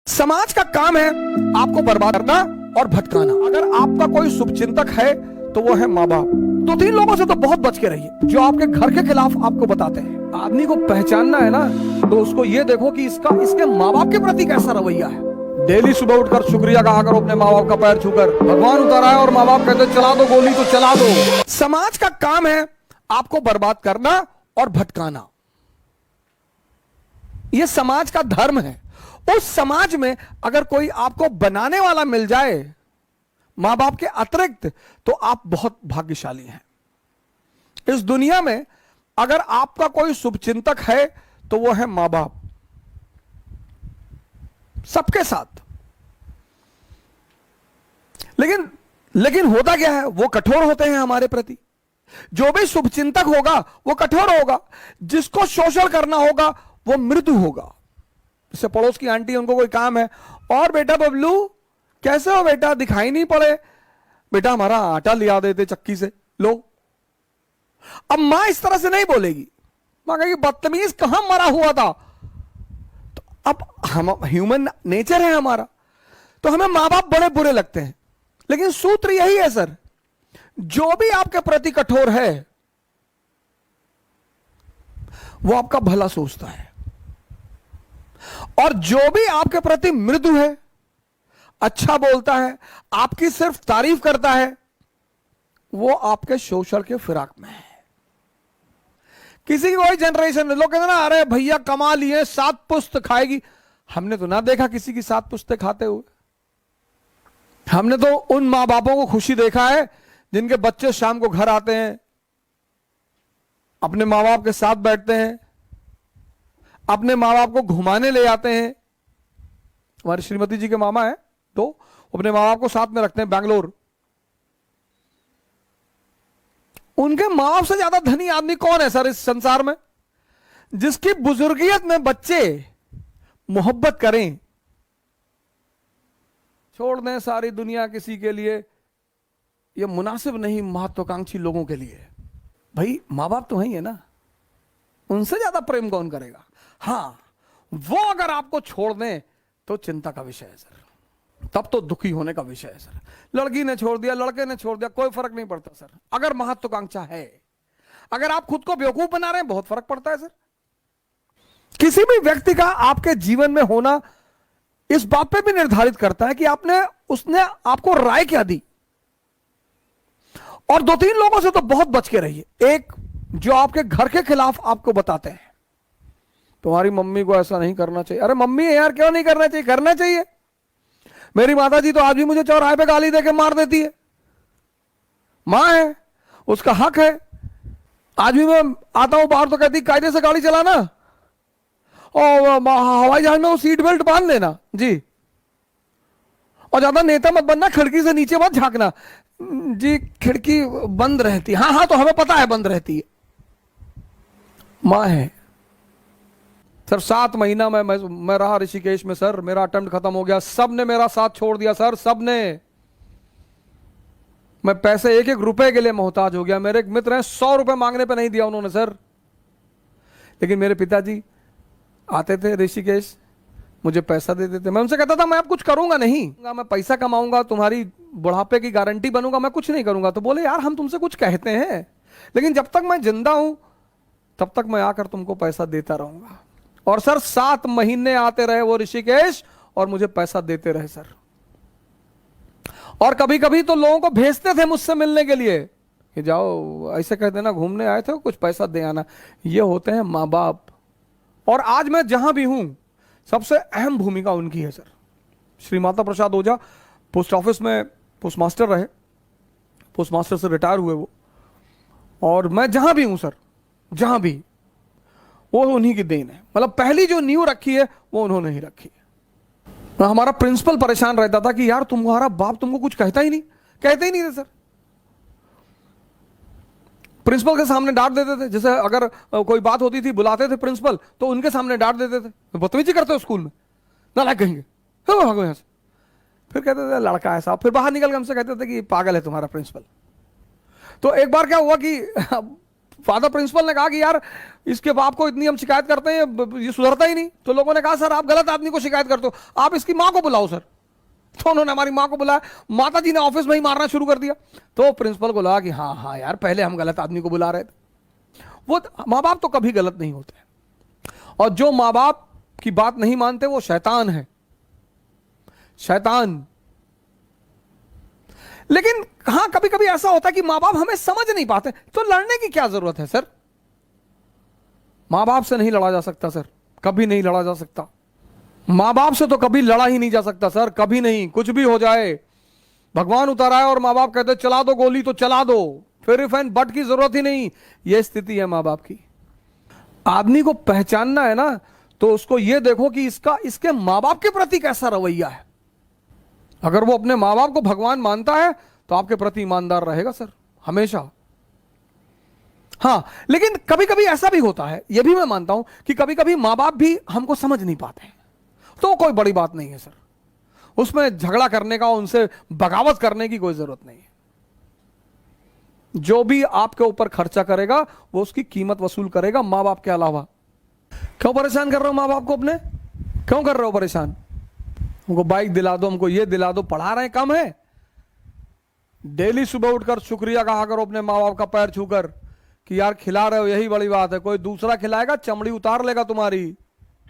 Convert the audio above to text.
समाज का काम है आपको बर्बाद करना और भटकाना। अगर आपका कोई शुभचिंतक है तो वो है माँ बाप। दो तीन लोगों से तो बहुत बच के रहिए जो आपके घर के खिलाफ आपको बताते हैं। आदमी को पहचानना है ना, तो उसको ये देखो कि इसके माँ बाप के प्रति कैसा रवैया है। डेली सुबह उठकर शुक्रिया कहा करो अपने माँ बाप का पैर छूकर। भगवान उतर आए और माँ बाप कहते चला दो गोली तो चला दो। समाज का काम है आपको बर्बाद करना और भटकाना, यह समाज का धर्म है। उस समाज में अगर कोई आपको बनाने वाला मिल जाए मां बाप के अतिरिक्त, तो आप बहुत भाग्यशाली हैं। इस दुनिया में अगर आपका कोई शुभचिंतक है तो वो है मां बाप, सबके साथ। लेकिन होता क्या है, वो कठोर होते हैं हमारे प्रति। जो भी शुभचिंतक होगा वो कठोर होगा, जिसको शोषण करना होगा वो मृदु होगा। जैसे पड़ोस की आंटी, उनको कोई काम है, और बेटा बबलू कैसे हो बेटा, दिखाई नहीं पड़े, बेटा हमारा आटा लिया देते चक्की से, लो। अब मां इस तरह से नहीं बोलेगी, मां कहेगी बदतमीज कहां मरा हुआ था। तो अब हम ह्यूमन नेचर है हमारा, तो हमें मां बाप बड़े बुरे लगते हैं। लेकिन सूत्र यही है सर, जो भी आपके प्रति कठोर है वो आपका भला सोचता है, और जो भी आपके प्रति मृदु है, अच्छा बोलता है, आपकी सिर्फ तारीफ करता है, वो आपके शोषण के फिराक में है। किसी की कोई जनरेशन में लोग कहते ना, अरे भैया कमा लिए 7 पुस्त खाएगी। हमने तो ना देखा किसी की 7 पुस्तें खाते हुए। हमने तो उन मां बापों को खुशी देखा है जिनके बच्चे शाम को घर आते हैं, अपने मां बाप के साथ बैठते हैं, अपने माँ बाप को घुमाने ले जाते हैं। हमारी श्रीमती जी के मामा है, तो अपने माँ बाप को साथ में रखते हैं बैंगलोर। उनके माँ बाप से ज्यादा धनी आदमी कौन है सर इस संसार में, जिसकी बुजुर्गियत में बच्चे मोहब्बत करें। छोड़ दें सारी दुनिया किसी के लिए, यह मुनासिब नहीं महत्वाकांक्षी लोगों के लिए। भाई माँ बाप तो वही है ना, उनसे ज्यादा प्रेम कौन करेगा। हाँ, वो अगर आपको छोड़ दें तो चिंता का विषय है सर, तब तो दुखी होने का विषय है सर। लड़की ने छोड़ दिया, लड़के ने छोड़ दिया, कोई फर्क नहीं पड़ता सर, अगर महत्वाकांक्षा है। अगर आप खुद को बेवकूफ बना रहे हैं, बहुत फर्क पड़ता है सर। किसी भी व्यक्ति का आपके जीवन में होना इस बात पे भी निर्धारित करता है कि उसने आपको राय क्या दी। और 2-3 लोगों से तो बहुत बच के रहिए। एक, जो आपके घर के खिलाफ आपको बताते हैं, तुम्हारी मम्मी को ऐसा नहीं करना चाहिए। अरे मम्मी है यार, क्यों नहीं करना चाहिए, करना चाहिए। मेरी माता जी तो आज भी मुझे चौराहे पे गाली देके मार देती है। मां है, उसका हक है। आज भी मैं आता हूं बाहर तो कहती कायदे से गाड़ी चलाना, और हवाई जहाज में वो सीट बेल्ट बांध लेना जी, और ज्यादा नेता मत बनना, खिड़की से नीचे मत झांकना जी, खिड़की बंद रहती। हाँ हाँ, तो हमें पता है बंद रहती है। मां है सर। 7 महीना मैं रहा ऋषिकेश में सर, मेरा अटेम्प्ट खत्म हो गया, सबने मेरा साथ छोड़ दिया सर, सबने। मैं पैसे 1-1 रुपए के लिए मोहताज हो गया। मेरे एक मित्र हैं, 100 रुपए मांगने पे नहीं दिया उन्होंने सर। लेकिन मेरे पिताजी आते थे ऋषिकेश, मुझे पैसा देते थे। मैं उनसे कहता था मैं अब कुछ करूंगा नहीं, मैं पैसा कमाऊंगा, तुम्हारी बुढ़ापे की गारंटी बनूंगा, मैं कुछ नहीं करूंगा। तो बोले यार हम तुमसे कुछ कहते हैं, लेकिन जब तक मैं जिंदा हूं तब तक मैं आकर तुमको पैसा देता रहूंगा। और सर 7 महीने आते रहे वो ऋषिकेश, और मुझे पैसा देते रहे सर। और कभी कभी तो लोगों को भेजते थे मुझसे मिलने के लिए कि जाओ ऐसे कह देना घूमने आए थे, कुछ पैसा दे आना। ये होते हैं माँ बाप। और आज मैं जहां भी हूं, सबसे अहम भूमिका उनकी है सर। श्री माता प्रसाद ओझा पोस्ट ऑफिस में पोस्ट मास्टर रहे, पोस्ट मास्टर से रिटायर हुए वो। और मैं जहां भी हूं सर, जहां भी, वो उन्हीं की देन है। मतलब पहली जो नींव रखी है वो उन्होंने ही रखी है। हमारा प्रिंसिपल परेशान रहता था कि यार तुम्हारा बाप तुमको कुछ कहते ही नहीं थे सर। प्रिंसिपल के सामने डांट देते थे। जैसे अगर कोई बात होती थी, बुलाते थे प्रिंसिपल, तो उनके सामने डांट देते थे, बदतमीजी करते हो स्कूल में, ना लायक कहेंगे, भागो यहां से। फिर कहते थे लड़का ऐसा, फिर बाहर निकल के हमसे कहते थे कि पागल है तुम्हारा प्रिंसिपल। तो एक बार क्या हुआ कि फादर प्रिंसिपल ने कहा कि यार इसके बाप को इतनी हम शिकायत करते हैं, ये सुधरता ही नहीं। तो लोगों ने कहा सर आप गलत आदमी को शिकायत करते हो, आप इसकी मां को बुलाओ सर। तो उन्होंने हमारी मां को बुलाया, माता जी ने ऑफिस में ही मारना शुरू कर दिया। तो प्रिंसिपल को लगा कि हाँ हाँ यार पहले हम गलत आदमी को बुला रहे थे। वो माँ बाप तो कभी गलत नहीं होते, और जो माँ बाप की बात नहीं मानते वो शैतान है, शैतान। लेकिन हां कभी कभी ऐसा होता है कि मां बाप हमें समझ नहीं पाते, तो लड़ने की क्या जरूरत है सर? मां बाप से नहीं लड़ा जा सकता सर, कभी नहीं लड़ा जा सकता। मां बाप से तो कभी लड़ा ही नहीं जा सकता सर, कभी नहीं। कुछ भी हो जाए, भगवान उतर आए और मां बाप कहते चला दो गोली तो चला दो, फिर इफ एंड बट की जरूरत ही नहीं। यह स्थिति है मां बाप की। आदमी को पहचानना है ना, तो उसको यह देखो कि इसके मां बाप के प्रति कैसा रवैया है। अगर वो अपने मां बाप को भगवान मानता है तो आपके प्रति ईमानदार रहेगा सर, हमेशा। हां, लेकिन कभी कभी ऐसा भी होता है, यह भी मैं मानता हूं कि कभी कभी मां बाप भी हमको समझ नहीं पाते हैं, तो कोई बड़ी बात नहीं है सर, उसमें झगड़ा करने का, उनसे बगावत करने की कोई जरूरत नहीं है। जो भी आपके ऊपर खर्चा करेगा वो उसकी कीमत वसूल करेगा, मां बाप के अलावा। क्यों परेशान कर रहे हो मां बाप को अपने? क्यों कर रहे हो परेशान? हमको बाइक दिला दो, हमको ये दिला दो, पढ़ा रहे हैं कम है? डेली सुबह उठकर शुक्रिया कहा करो अपने माँ बाप का पैर छूकर कि यार खिला रहे हो, यही बड़ी बात है। कोई दूसरा खिलाएगा चमड़ी उतार लेगा तुम्हारी।